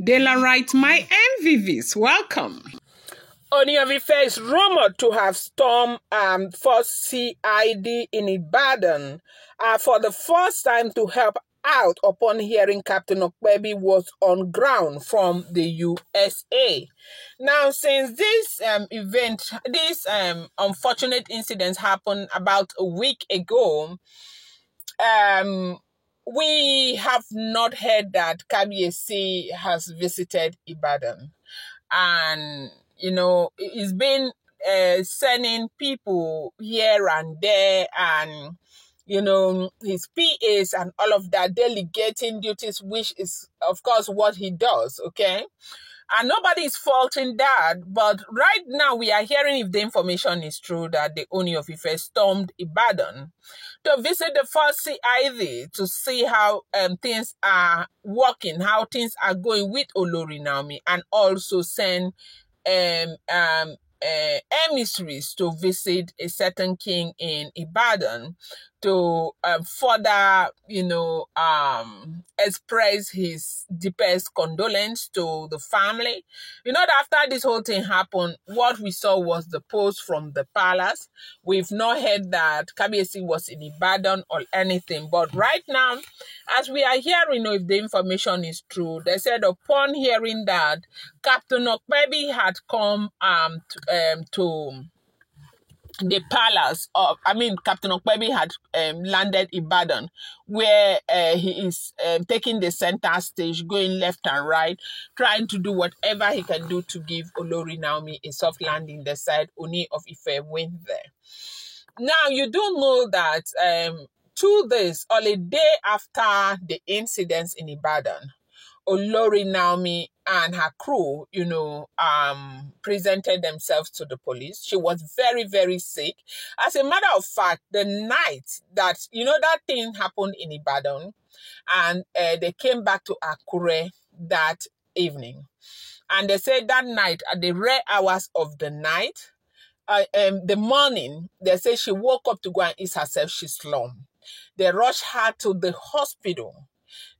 Daylight, my MVVs, welcome. Ooni of Ife is rumored to have stormed for CID in Ibadan for the first time to help out upon hearing Captain Opebi was on ground from the USA. Now, since this unfortunate incident happened about a week ago, we have not heard that Kabiyesi has visited Ibadan. And, he's been sending people here and there and, his PAs and all of that, delegating duties, which is, of course, what he does, okay? And nobody is faulting that. But right now, we are hearing, if the information is true, that the Ooni of Ife stormed Ibadan to visit the first CID to see how things are working, how things are going with Olori Naomi, and also send emissaries to visit a certain king in Ibadan to further, express his deepest condolence to the family. That after this whole thing happened, what we saw was the post from the palace. We've not heard that Kabiyesi was in Ibadan or anything. But right now, as we are hearing, if the information is true, they said upon hearing that Captain Opebi had come to the palace Captain Opebi had landed Ibadan, where he is taking the center stage, going left and right, trying to do whatever he can do to give Olori Naomi a soft landing. The side Ooni of Ife went there. Now, you do know that 2 days or a day after the incidents in Ibadan, Olori Naomi and her crew, presented themselves to the police. She was very, very sick. As a matter of fact, the night that, that thing happened in Ibadan, and they came back to Akure that evening. And they said that night, at the rare hours of the night, the morning, they say she woke up to go and eat herself. She slumped. They rushed her to the hospital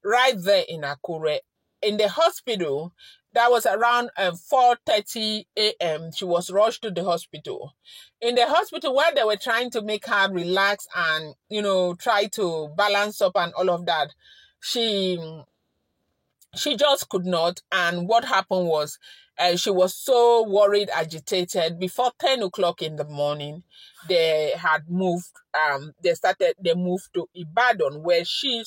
right there in Akure. In the hospital, that was around 4:30 a.m. She was rushed to the hospital. In the hospital, while they were trying to make her relax and, try to balance up and all of that, she just could not. And what happened was she was so worried, agitated. Before 10 o'clock in the morning, they had moved. They moved to Ibadan, where she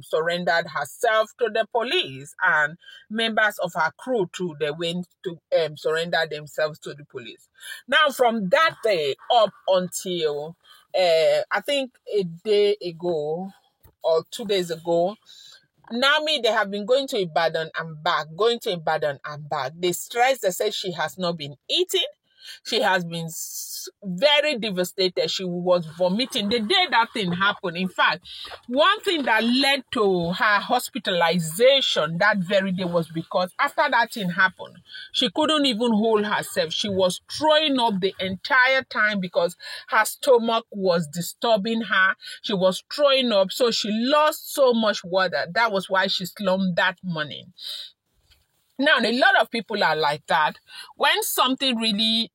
surrendered herself to the police, and members of her crew too. They went to surrender themselves to the police. Now, from that day up until I think a day ago or 2 days ago, Naomi, they have been going to Ibadan and back, going to Ibadan and back. They stress, they say she has not been eating. She has been very devastated. She was vomiting the day that thing happened. In fact, one thing that led to her hospitalization that very day was because after that thing happened, she couldn't even hold herself. She was throwing up the entire time because her stomach was disturbing her. She was throwing up, so she lost so much water. That was why she slumped that morning. Now, a lot of people are like that. When something really,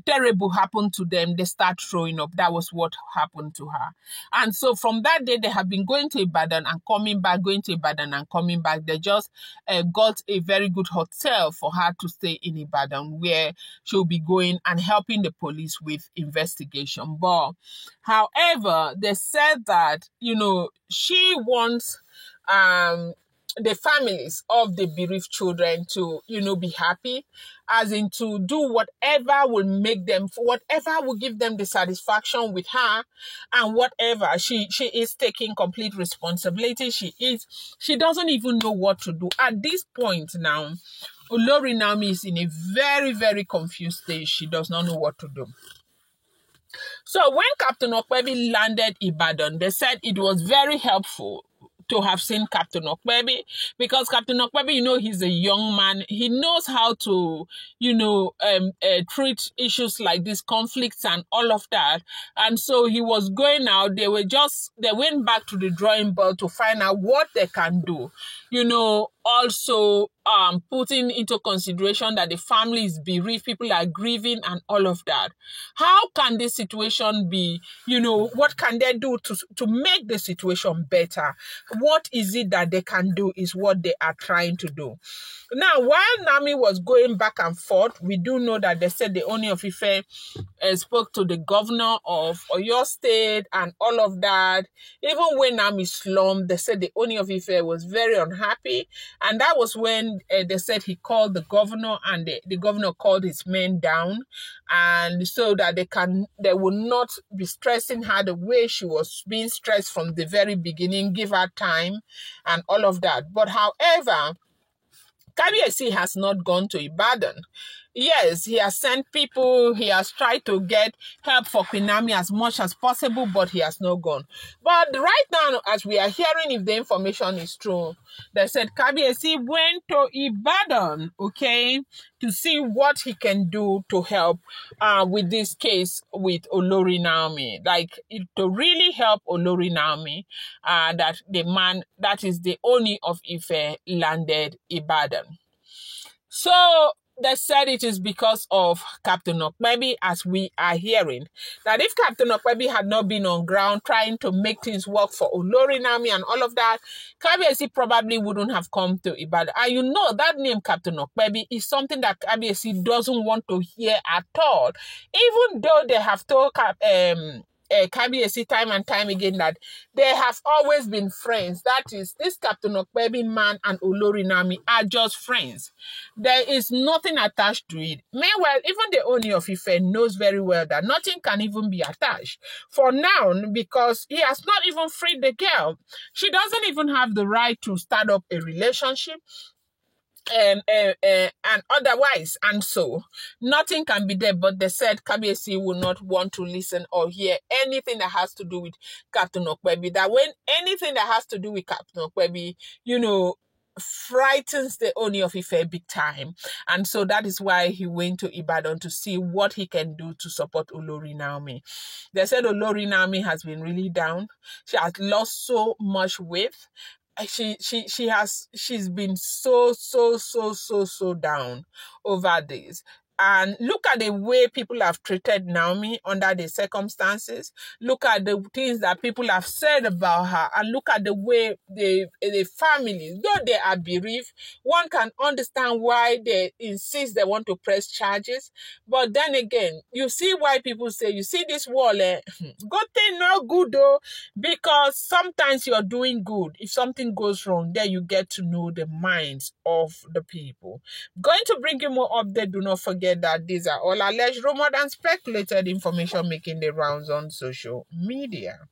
terrible happened to them, they start throwing up. That was what happened to her. And so from that day, they have been going to Ibadan and coming back, going to Ibadan and coming back. They just got a very good hotel for her to stay in Ibadan, where she'll be going and helping the police with investigation. But, however, they said that, she wants the families of the bereaved children to, be happy, as in to do whatever will make them, whatever will give them the satisfaction with her, and whatever. She is taking complete responsibility. She doesn't even know what to do. At this point now, Olori Naomi is in a very, very confused stage. She does not know what to do. So when Captain Opebi landed Ibadan, they said it was very helpful to have seen Captain Opebi, because Captain Opebi, he's a young man. He knows how to, treat issues like these conflicts and all of that. And so he was going out. They went back to the drawing board to find out what they can do. Also putting into consideration that the family is bereaved, people are grieving and all of that. How can this situation be, what can they do to make the situation better? What is it that they can do is what they are trying to do. Now, while Naomi was going back and forth, we do know that they said the Ooni of Ife spoke to the governor of Oyo State and all of that. Even when Naomi slummed, they said the Ooni of Ife was very unhappy. And that was when they said he called the governor, and the governor called his men down, and so that they would not be stressing her the way she was being stressed from the very beginning, give her time and all of that. But however, Kabiyesi has not gone to Ibadan. Yes, he has sent people, he has tried to get help for Queen Naomi as much as possible, but he has not gone. But right now, as we are hearing, if the information is true, they said Kabiyesi went to Ibadan, okay, to see what he can do to help with this case with Olori Naomi, like to really help Olori Naomi, that the man, that is the Ooni of Ife, landed Ibadan. So they said it is because of Captain Opebi, as we are hearing. That if Captain Opebi had not been on ground trying to make things work for Olori Naomi and all of that, Kabiyesi probably wouldn't have come to Ibadan. And that name Captain Opebi is something that Kabiyesi doesn't want to hear at all. Even though they have told Kabiyesi time and time again that they have always been friends. That is, this Captain Opebi man and Olori Naomi are just friends. There is nothing attached to it. Meanwhile, even the Ooni of Ife knows very well that nothing can even be attached for now, because he has not even freed the girl. She doesn't even have the right to start up a relationship. And otherwise, and so nothing can be there. But they said Kabiyesi will not want to listen or hear anything that has to do with Captain Opebi. That when anything that has to do with Captain Opebi, frightens the Ooni of Ife big time. And so that is why he went to Ibadan to see what he can do to support Olori Naomi. They said Olori Naomi has been really down. She has lost so much weight. She's been so down over this. And look at the way people have treated Naomi under the circumstances. Look at the things that people have said about her. And look at the way the families, though they are bereaved, one can understand why they insist they want to press charges. But then again, you see why people say, you see this wall, good thing, no good though, because sometimes you're doing good. If something goes wrong, then you get to know the minds of the people. Going to bring you more updates. Do not forget that these are all alleged, rumored, and speculated information making the rounds on social media.